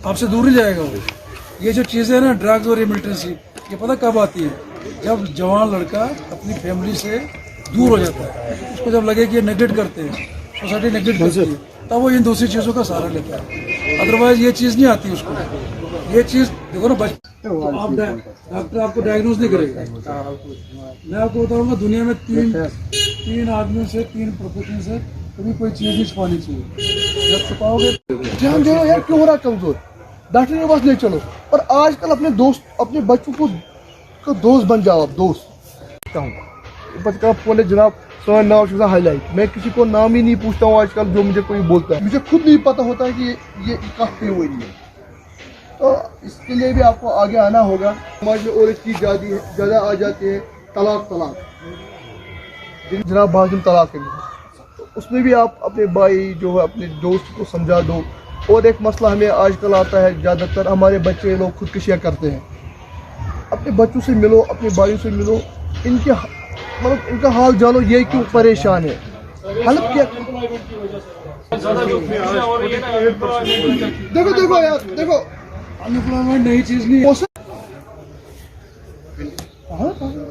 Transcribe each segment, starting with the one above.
आपसे दूर ही जाएगा वो। ये जो चीजें है ना, ड्रग्स और मिलिटेंसी, ये पता कब आती है? जब जवान लड़का अपनी फैमिली से दूर हो जाता है, उसको जब लगे कि ये नेगलेक्ट करते हैं, सोसाइटी नेगलेक्ट करती है, तब वो इन दूसरी चीजों का सहारा लेता है। अदरवाइज ये चीज नहीं आती उसको। ये चीज देखो ना, तो आप डॉक्टर आपको डायग्नोज नहीं करेगा। मैं आपको बताऊंगा, दुनिया में तीन आदमियों से 3 प्रोफेशन से कभी कोई चीज नहीं छुपानी चाहिए। जब छुपाओगे ध्यान दो यार, क्यों हो रहा कमजोर, डॉक्टर के पास ले चलो। और आजकल अपने दोस्त, अपने बच्चों को दोस्त बन जाओ। आप दोस्त बच्चा बोले जनाब सो नाम हाईलाइट, मैं किसी को नाम ही नहीं पूछता हूँ आजकल। जो मुझे कोई बोलता है, मुझे खुद नहीं पता होता है कि ये कहाँ हुई है। तो इसके लिए भी आपको आगे आना होगा। समाज में और एक चीज ज़्यादा आ जाती है, तलाक। जनाब बाजुम तलाक है, तो उसमें भी आप अपने भाई जो है अपने दोस्त को समझा दो। और एक मसला हमें आजकल आता है, ज़्यादातर हमारे बच्चे लोग खुदकुशियाँ करते हैं। अपने बच्चों से मिलो, अपने भाइयों से मिलो, इनके मतलब इनका हाल जानो, ये क्यों परेशान है, हेल्प किया। देखो यार, देखो अनएम्प्लॉयमेंट नई चीज नहीं है।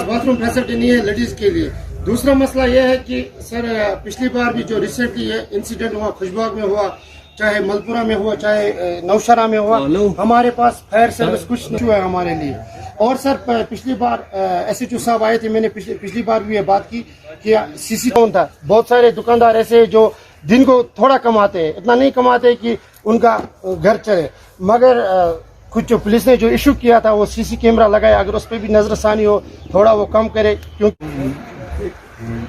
बाथरूम फैसिलिटी नहीं है लेडीज के लिए। दूसरा मसला यह है कि सर पिछली बार भी जो रिसेंटली इंसिडेंट हुआ, खुशबाग में हुआ, चाहे मलपुरा में हुआ, चाहे नौशहरा में हुआ, हमारे पास फायर सर्विस कुछ नहीं हुआ है हमारे लिए। और सर पिछली बार SHO साहब आए थे, मैंने पिछली बार भी ये बात की कि CC कौन था। बहुत सारे दुकानदार ऐसे जो दिन को थोड़ा कमाते हैं, इतना नहीं कमाते कि उनका घर चले, मगर कुछ जो पुलिस ने जो इशू किया था वो CC कैमरा लगाया, अगर उस पर भी नजरसानी हो, थोड़ा वो कम करे। क्योंकि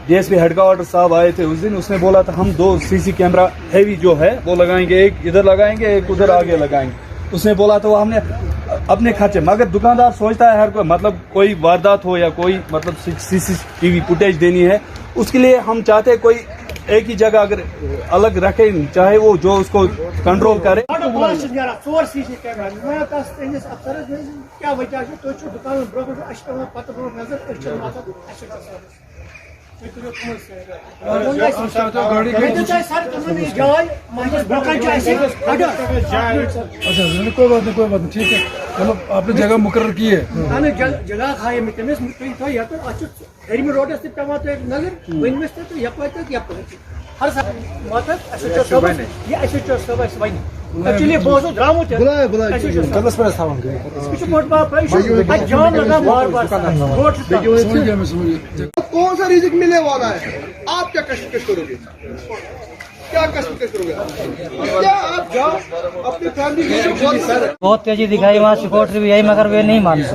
DSP हेडक्वार्टर साहब आए थे उस दिन, उसने बोला था हम 2 CC कैमरा हैवी जो है वो लगाएंगे, एक इधर लगाएंगे, एक उधर आगे लगाएंगे। उसने बोला तो हमने अपने खर्चे, मगर दुकानदार सोचता है हर कोई मतलब कोई वारदात हो या कोई मतलब CCTV फुटेज देनी है, उसके लिए हम चाहते हैं कोई एक ही जगह अगर अलग रखे, चाहे वो जो उसको कंट्रोल करे। कोई बात नहीं, ठीक है। मतलब आपने जगह मुकर्रर की है। जगह खाए में रोड से नजर हर एक्चुअली बहुत ड्रामो कौन सा रिजिक मिलने वाला है, आप क्या कशिश करोगे, क्या कशिश करोगे? क्या आप जाओ अपनी फैमिली बहुत तेजी दिखाई वहाँ सिक्योरिटी भी आई, मगर वे नहीं मानते।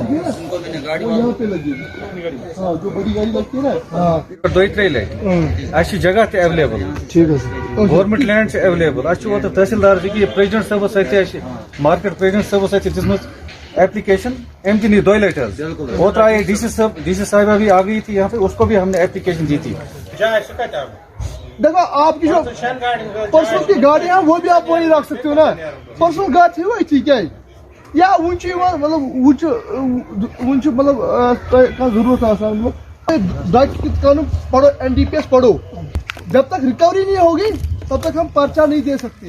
यहाँ पे लगी, हाँ जो बड़ी गाड़ी लगती है ना, हाँ 2-3 लैंड जगह ते अवेलेबल, ठीक है सर। गवर्नमेंट लैंड से अवेलेबल तहसीलदार प्रेसिडेंट साहब मार्केट प्रेसिडेंट साहब दिसमत एप्लीकेशन एमती नहीं 2 लेटर। और आए DC साहिबा भी आ गई थी यहाँ पे, उसको भी हमने एप्लीकेशन दी थी। देखो आपकी जो पर्सनल की गाड़ियाँ वो भी आप वहीं रख सकते हो ना, पर्सनल गाड़ी थी वही ठीक है। या ऊंची मतलब का जरूरत है मतलब कानून पढ़ो, NDPS पढ़ो। जब तक रिकवरी नहीं होगी तब तक हम पर्चा नहीं दे सकते।